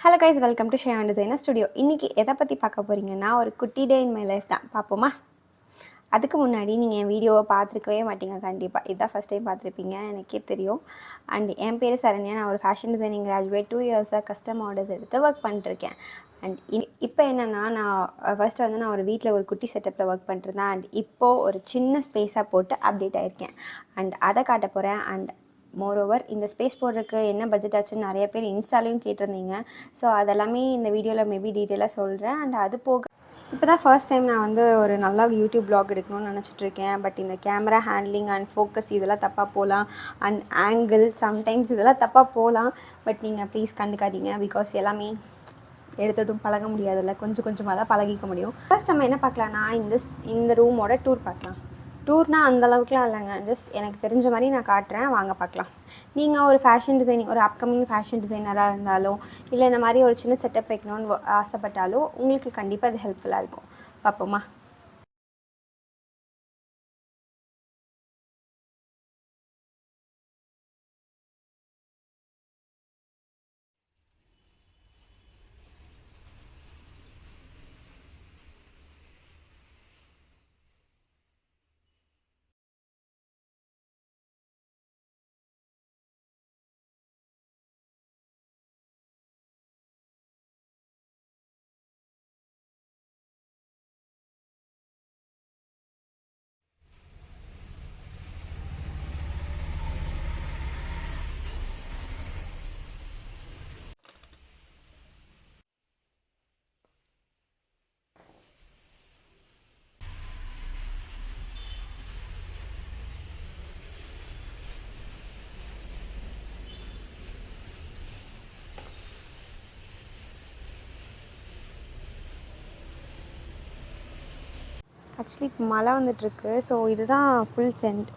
Hello guys, welcome to shaven designer studio. இன்றைக்கி எதை பற்றி பார்க்க போகிறீங்கன்னா, ஒரு குட்டி டே இன் மை லைஃப் தான். பார்ப்போமா? அதுக்கு முன்னாடி நீங்கள் என் வீடியோவை பார்த்துருக்கவே மாட்டீங்க. கண்டிப்பாக இதான் ஃபஸ்ட் டைம் பார்த்துருப்பீங்க, எனக்கே தெரியும். அண்ட் என் பேர் சரண்யா. நான் ஒரு ஃபேஷன் டிசைனிங் கிராஜுவேட். 2 இயர்ஸாக கஸ்டம் ஆர்டர்ஸ் எடுத்து ஒர்க் பண்ணிட்டுருக்கேன். அண்ட் இப்போ என்னென்னா, நான் ஃபஸ்ட்டு வந்து நான் ஒரு வீட்டில் ஒரு குட்டி செட்டப்பில் ஒர்க் பண்ணிட்டுருந்தேன். அண்ட் இப்போது ஒரு சின்ன ஸ்பேஸாக போட்டு அப்டேட் ஆகிருக்கேன். அண்ட் அதை காட்ட போகிறேன். அண்ட் மோரோவர் இந்த ஸ்பேஸ் போடுறதுக்கு என்ன பட்ஜெட் ஆச்சுன்னு நிறைய பேர் இன்ஸ்டாலையும் கேட்டிருந்தீங்க. ஸோ அதெல்லாமே இந்த வீடியோவில் மேபி டீட்டெயிலாக சொல்கிறேன். அண்ட் அது போக இப்போ தான் ஃபர்ஸ்ட் டைம் நான் வந்து ஒரு நல்லா யூடியூப் ப்ளாக் எடுக்கணும்னு நினச்சிட்ருக்கேன். பட் இந்த கேமரா ஹேண்ட்லிங் அண்ட் ஃபோக்கஸ் இதெல்லாம் தப்பாக போகலாம். அண்ட் ஆங்கிள் சம்டைம்ஸ் இதெல்லாம் தப்பாக போகலாம். பட் நீங்கள் ப்ளீஸ் கண்டுக்காதீங்க. பிகாஸ் எல்லாமே எடுத்ததும் பழக முடியாதுல்ல, கொஞ்சம் கொஞ்சமாக தான் பழகிக்க முடியும். ஃபர்ஸ்ட் நம்ம என்ன பார்க்கலாம்னா, இந்த ரூமோட டூர் பார்க்கலாம். டூர்னால் அந்தளவுக்குலாம் இல்லைங்க, ஜஸ்ட் எனக்கு தெரிஞ்ச மாதிரி நான் காட்டுறேன், வாங்க பார்க்கலாம். நீங்கள் ஒரு ஃபேஷன் டிசைனிங், ஒரு அப்கமிங் ஃபேஷன் டிசைனராக இருந்தாலும், இல்லை இந்த மாதிரி ஒரு சின்ன செட்டப் வைக்கணும்னு ஆசைப்பட்டாலும் உங்களுக்கு கண்டிப்பாக அது ஹெல்ப்ஃபுல்லாக இருக்கும். பார்ப்போமா? ஆக்சுவலி இப்போ மழை வந்துட்டுருக்கு. ஸோ இதுதான்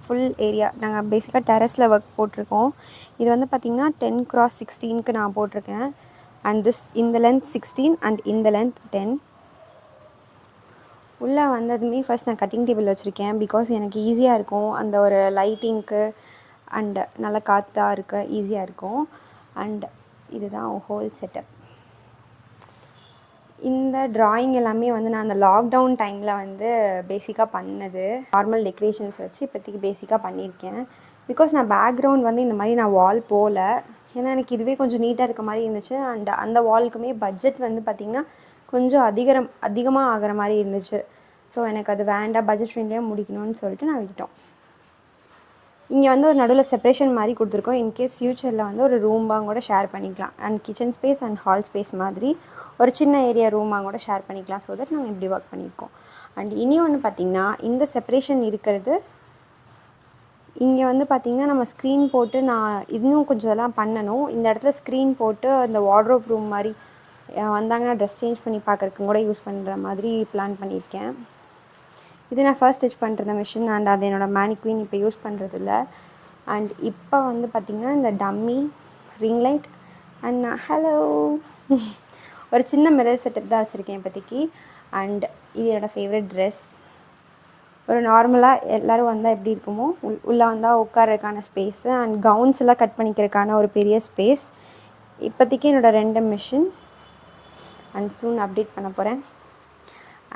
ஃபுல் ஏரியா. நாங்கள் பேசிக்காக டெரஸில் ஒர்க் போட்டிருக்கோம். இது வந்து பார்த்திங்கன்னா 10x16க்கு நான் போட்டிருக்கேன். அண்ட் இந்த லென்த் 16 அண்ட் இந்த லென்த் 10. உள்ளே வந்ததுமே ஃபஸ்ட் நான் கட்டிங் டேபிள் வச்சுருக்கேன். பிகாஸ் எனக்கு ஈஸியாக இருக்கும், அந்த ஒரு லைட்டிங்க்கு அண்ட் நல்லா காற்றா இருக்க ஈஸியாக இருக்கும். அண்ட் இதுதான் ஹோல் செட்டப். இந்த ட்ராயிங் எல்லாமே வந்து நான் அந்த லாக்டவுன் டைமில் வந்து பேசிக்காக பண்ணது. நார்மல் டெக்கரேஷன்ஸ் வச்சு இப்போதைக்கு பேசிக்காக பண்ணியிருக்கேன். பிகாஸ் நான் பேக்ரவுண்ட் வந்து இந்த மாதிரி நான் வால் போகல. ஏன்னா எனக்கு இதுவே கொஞ்சம் நீட்டாக இருக்க மாதிரி இருந்துச்சு. அண்ட் அந்த வால்க்குமே பட்ஜெட் வந்து பார்த்திங்கன்னா கொஞ்சம் அதிகமாக ஆகிற மாதிரி இருந்துச்சு. ஸோ எனக்கு அது வேண்டாம், பட்ஜெட் ஃப்ரெண்ட்லியாக முடிக்கணும்னு சொல்லிட்டு நான் விட்டோம். இங்கே வந்து ஒரு நடுவில் செப்பரேஷன் மாதிரி கொடுத்துருக்கோம். இன்கேஸ் ஃப்யூச்சரில் வந்து ஒரு ரூம்பாக கூட ஷேர் பண்ணிக்கலாம். And kitchen space and hall space மாதிரி ஒரு சின்ன ஏரியா ரூமாக கூட ஷேர் பண்ணிக்கலாம். ஸோ தட் நாங்கள் இப்படி ஒர்க் பண்ணியிருக்கோம். அண்ட் இனி ஒன்று பார்த்திங்கன்னா, இந்த செப்பரேஷன் இருக்கிறது இங்கே வந்து பார்த்திங்கன்னா நம்ம ஸ்க்ரீன் போட்டு நான் இன்னும் கொஞ்சம் இதெல்லாம் பண்ணணும். இந்த இடத்துல ஸ்க்ரீன் போட்டு அந்த வார்ட்ரோப் ரூம் மாதிரி வந்தாங்கன்னா ட்ரெஸ் சேஞ்ச் பண்ணி பார்க்குறதுக்கு கூட யூஸ் பண்ணுற மாதிரி பிளான் பண்ணியிருக்கேன். இது நான் ஃபர்ஸ்ட் ஸ்டிச் பண்ணுற மிஷின். அண்ட் அது என்னோடய மேனிக்வீன் இப்போ யூஸ் பண்ணுறதில்ல. அண்ட் இப்போ வந்து பார்த்திங்கன்னா இந்த dummy ring light and hello ஒரு சின்ன மிரர் செட்டப் தான் வச்சுருக்கேன் இப்போதைக்கு. அண்ட் இது என்னோடய ஃபேவரட் ட்ரெஸ். ஒரு நார்மலாக எல்லோரும் வந்தால் எப்படி இருக்குமோ உள்ளே வந்தால் உட்காரதுக்கான ஸ்பேஸு அண்ட் கவுன்ஸ் எல்லாம் கட் பண்ணிக்கிறதுக்கான ஒரு பெரிய ஸ்பேஸ். இப்போதைக்கு என்னோடய 2 மிஷின். அண்ட் சூன் அப்டேட் பண்ண போகிறேன்.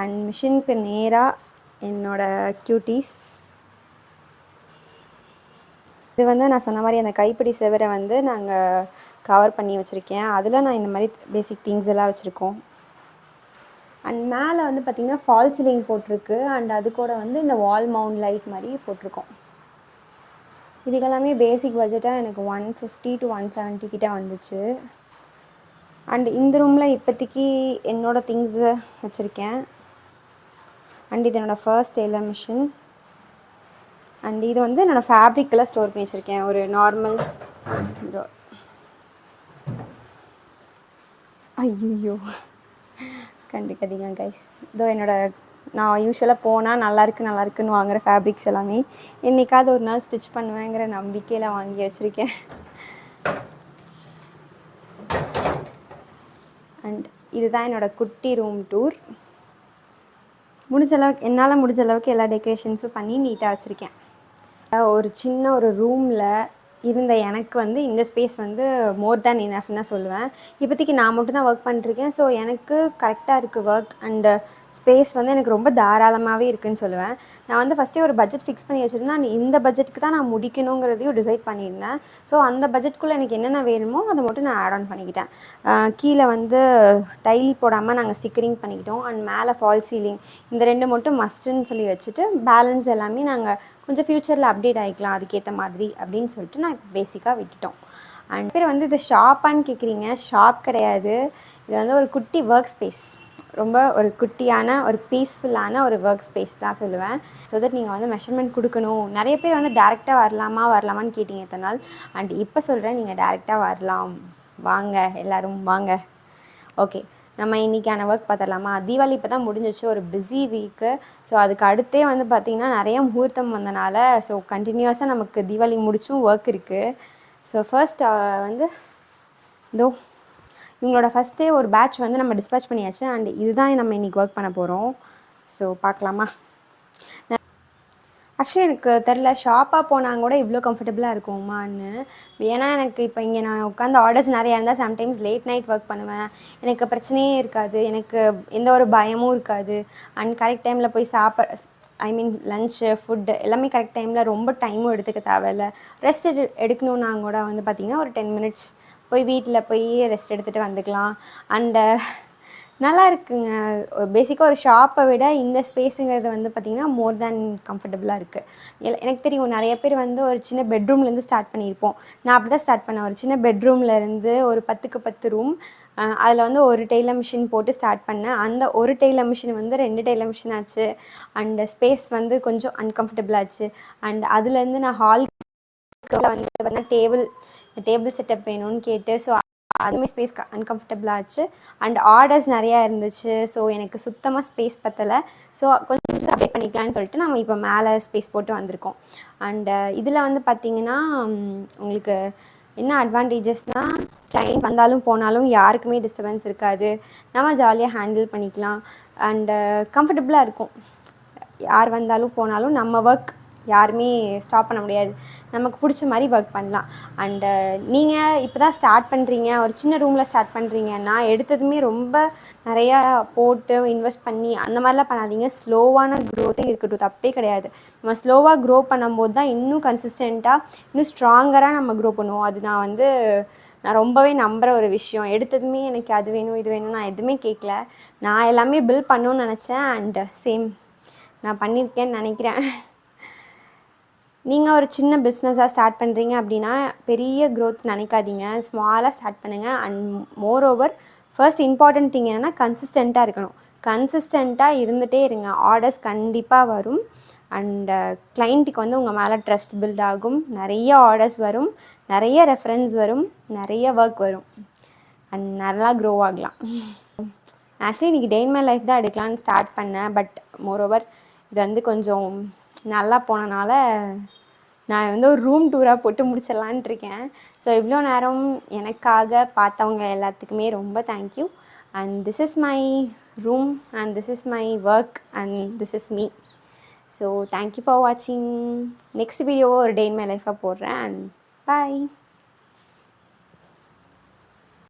அண்ட் மிஷினுக்கு நேராக என்னோடய க்யூட்டீஸ். இது வந்து நான் சொன்ன மாதிரி அந்த கைப்பிடி செவரை வந்து நாங்கள் கவர் பண்ணி வச்சுருக்கேன். அதில் நான் இந்த மாதிரி பேசிக் திங்ஸ் எல்லாம் வச்சுருக்கோம். அண்ட் மேலே வந்து பார்த்திங்கன்னா ஃபால் சீலிங் போட்டிருக்கு. அண்ட் அது கூட வந்து இந்த வால் மவுண்ட் லைட் மாதிரி போட்டிருக்கோம். இதுக்கெல்லாமே பேசிக் பட்ஜெட்டாக எனக்கு 150 to 170 கிட்டே வந்துச்சு. அண்ட் இந்த ரூமில் இப்போதைக்கு என்னோடய திங்ஸு வச்சுருக்கேன். அண்ட் இது என்னோடய ஃபர்ஸ்ட் டெய்லர் மிஷின். அண்ட் இது வந்து என்னோடய ஃபேப்ரிக்கெல்லாம் ஸ்டோர் பண்ணி வச்சுருக்கேன். ஒரு நார்மல் ஐயோ கண்டுக்காதீங்க கைஸ். இதோ நான் யூஸ்வலாக போனால் நல்லாயிருக்குன்னு வாங்குகிற ஃபேப்ரிக்ஸ் எல்லாமே என்றைக்காவது ஒரு நாள் ஸ்டிச் பண்ணுவேங்கிற நம்பிக்கையில் வாங்கி வச்சுருக்கேன். அண்ட் இதுதான் என்னோடய குட்டி ரூம் டூர். என்னால் முடிஞ்ச அளவுக்கு எல்லா டெக்கரேஷன்ஸும் பண்ணி நீட்டாக வச்சுருக்கேன். ஒரு சின்ன ஒரு ரூமில் இருந்த எனக்கு வந்து இந்த ஸ்பேஸ் வந்து மோர் தேன் இனஃப்னு தான் சொல்லுவேன். இப்போதைக்கு நான் மட்டும் தான் ஒர்க் பண்ணிட்டுருக்கேன். ஸோ எனக்கு கரெக்டாக இருக்குது ஒர்க் அண்டு ஸ்பேஸ் வந்து எனக்கு ரொம்ப தாராளமாகவே இருக்குதுன்னு சொல்லுவேன். நான் வந்து ஃபஸ்ட்டே ஒரு பட்ஜெட் ஃபிக்ஸ் பண்ணி வச்சுருந்தேன். இந்த பட்ஜெட்டுக்கு தான் நான் முடிக்கணுங்கிறதையும் டிசைட் பண்ணியிருந்தேன். ஸோ அந்த பட்ஜெட்குள்ளே எனக்கு என்னென்ன வேணுமோ அதை மட்டும் நான் ஆட் ஆன் பண்ணிக்கிட்டேன். கீழே வந்து டைல் போடாமல் நாங்கள் ஸ்டிக்கரிங் பண்ணிக்கிட்டோம். அண்ட் மேலே ஃபால் சீலிங் இந்த 2 மட்டும் மஸ்ட்டுன்னு சொல்லி வச்சுட்டு பேலன்ஸ் எல்லாமே நாங்கள் கொஞ்சம் ஃப்யூச்சரில் அப்டேட் ஆகிக்கலாம் அதுக்கேற்ற மாதிரி அப்படின்னு சொல்லிட்டு நான் இப்போ பேசிக்காக விட்டுட்டோம். அண்ட் பேர் வந்து இது ஷாப்பான்னு கேட்குறீங்க. ஷாப் கிடையாது. இது வந்து ஒரு குட்டி ஒர்க் ஸ்பேஸ். ரொம்ப ஒரு குட்டியான ஒரு பீஸ்ஃபுல்லான ஒரு ஒர்க் ஸ்பேஸ் தான் சொல்லுவேன். ஸோ தட் நீங்கள் வந்து மெஷர்மெண்ட் கொடுக்கணும். நிறைய பேர் வந்து டேரெக்டாக வரலாமான்னு கேட்டிங்க இத்தனை நாள். அண்ட் இப்போ சொல்கிறேன், நீங்கள் டேரெக்டாக வரலாம். வாங்க எல்லோரும் வாங்க. ஓகே, நம்ம இன்றைக்கான ஒர்க் பார்த்துடலாமா? தீபாவளி இப்போ தான் முடிஞ்சிச்சு, ஒரு பிஸி வீக்கு. ஸோ அதுக்கு அடுத்தே வந்து பார்த்திங்கன்னா நிறைய முகூர்த்தம் வந்தனால ஸோ கண்டினியூஸாக நமக்கு தீபாவளி முடிச்சும் ஒர்க் இருக்குது. ஸோ ஃபர்ஸ்ட் வந்து இதோ இவங்களோட ஃபஸ்ட்டே ஒரு பேட்ச் வந்து நம்ம டிஸ்பேச் பண்ணியாச்சு. அண்ட் இதுதான் நம்ம இன்றைக்கி ஒர்க் பண்ண போகிறோம். ஸோ பார்க்கலாமா? ஆக்சுவலி எனக்கு தெரில, ஷாப்பாக போனால் கூட இவ்வளோ கம்ஃபர்டபுளாக இருக்குமான்னு. ஏன்னா எனக்கு இப்போ இங்கே நான் உட்காந்து ஆர்டர்ஸ் நிறையா இருந்தால் சம்டைம்ஸ் லேட் நைட் ஒர்க் பண்ணுவேன். எனக்கு பிரச்சனையே இருக்காது, எனக்கு எந்த ஒரு பயமும் இருக்காது. அண்ட் கரெக்ட் டைமில் போய் லஞ்சு ஃபுட்டு எல்லாமே கரெக்ட் டைமில் ரொம்ப டைமும் எடுத்துக்க தேவையில்ல. ரெஸ்ட் எடுக்கணுன்னா கூட வந்து பார்த்திங்கன்னா ஒரு 10 மினிட்ஸ் போய் வீட்டில் போய் ரெஸ்ட் எடுத்துகிட்டு வந்துக்கலாம். அண்டு நல்லா இருக்குங்க. பேசிக்காக ஒரு ஷாப்பை விட இந்த ஸ்பேஸுங்கிறது வந்து பார்த்திங்கன்னா மோர் தேன் கம்ஃபர்டபுளாக இருக்குது. எனக்கு தெரியும் நிறைய பேர் வந்து ஒரு சின்ன பெட்ரூம்லேருந்து ஸ்டார்ட் பண்ணியிருப்போம். நான் அப்படி தான் ஸ்டார்ட் பண்ணேன். ஒரு சின்ன பெட்ரூம்லேருந்து ஒரு 10க்கு 10 ரூம். அதில் வந்து ஒரு டெய்லர் மிஷின் போட்டு ஸ்டார்ட் பண்ணேன். அந்த ஒரு டெய்லர் மிஷின் வந்து 2 டெய்லர் மிஷின் ஆச்சு. அண்ட் ஸ்பேஸ் வந்து கொஞ்சம் அன்கம்ஃபர்டபுள் ஆச்சு. அண்ட் அதுலேருந்து நான் வந்து பார்த்தீங்கன்னா டேபிள் செட்டப் வேணும்னு கேட்டு ஸோ அதுவுமே ஸ்பேஸ் அன்கம்ஃபர்டபுள் ஆச்சு. அண்ட் ஆர்டர்ஸ் நிறையா இருந்துச்சு. ஸோ எனக்கு சுத்தமாக ஸ்பேஸ் பத்தலை. ஸோ கொஞ்சம் அப்டேட் பண்ணிக்கலான்னு சொல்லிட்டு நம்ம இப்போ மேலே ஸ்பேஸ் போட்டு வந்திருக்கோம். அண்டு இதில் வந்து பார்த்திங்கன்னா உங்களுக்கு என்ன அட்வான்டேஜஸ்னால், கிளைண்ட் வந்தாலும் போனாலும் யாருக்குமே டிஸ்டர்பன்ஸ் இருக்காது. நம்ம ஜாலியாக ஹேண்டில் பண்ணிக்கலாம். அண்டு கம்ஃபர்டபுளாக இருக்கும். யார் வந்தாலும் போனாலும் நம்ம ஒர்க் யாருமே ஸ்டாப் பண்ண முடியாது. நமக்கு பிடிச்ச மாதிரி ஒர்க் பண்ணலாம். அண்டு நீங்கள் இப்போ தான் ஸ்டார்ட் பண்ணுறீங்க, ஒரு சின்ன ரூமில் ஸ்டார்ட் பண்ணுறீங்கன்னா எடுத்ததுமே ரொம்ப நிறையா போட்டு இன்வெஸ்ட் பண்ணி அந்த மாதிரிலாம் பண்ணாதீங்க. ஸ்லோவான க்ரோத்தே இருக்கட்டும், தப்பே கிடையாது. நம்ம ஸ்லோவாக க்ரோ பண்ணும்போது தான் இன்னும் கன்சிஸ்டண்ட்டாக இன்னும் ஸ்ட்ராங்கராக நம்ம க்ரோ பண்ணுவோம். அது நான் ரொம்பவே நம்புகிற ஒரு விஷயம். எடுத்ததுமே எனக்கு அது வேணும் இது வேணும் நான் எதுவுமே கேட்கல. நான் எல்லாமே பில்ட் பண்ணணும்னு நினச்சேன். அண்டு சேம் நான் பண்ணியிருக்கேன்னு நினைக்கிறேன். நீங்கள் ஒரு சின்ன பிஸ்னஸாக ஸ்டார்ட் பண்ணுறீங்க அப்படின்னா பெரிய க்ரோத் நினைக்காதீங்க. ஸ்மாலாக ஸ்டார்ட் பண்ணுங்கள். And more over first important thing என்னென்னா கன்சிஸ்டண்ட்டாக இருக்கணும். கன்சிஸ்டண்ட்டாக இருந்துகிட்டே இருங்க. ஆர்டர்ஸ் கண்டிப்பாக வரும். அண்டு கிளைண்ட்டுக்கு வந்து உங்கள் மேலே ட்ரஸ்ட் பில்ட் ஆகும். நிறைய ஆர்டர்ஸ் வரும், நிறைய ரெஃபரன்ஸ் வரும், நிறைய ஒர்க் வரும். அண்ட் நல்லா க்ரோ ஆகலாம். ஆக்சுவலி இன்றைக்கி டே இன் மை லைஃப் தான் எடுக்கலான்னு ஸ்டார்ட் பண்ணேன். பட் மோர் ஓவர் இது வந்து கொஞ்சம் நல்லா போனனால நான் வந்து ஒரு ரூம் டூராக போட்டு முடிச்சிடலான்ட்டு இருக்கேன். ஸோ இவ்வளோ நேரம் எனக்காக பார்த்தவங்க எல்லாத்துக்குமே ரொம்ப thank you. And this is my room and this is my work and this is me. So thank you for வாட்சிங். நெக்ஸ்ட் வீடியோவை ஒரு டே இன் மை லைஃபாக போடுறேன். அண்ட் பாய்.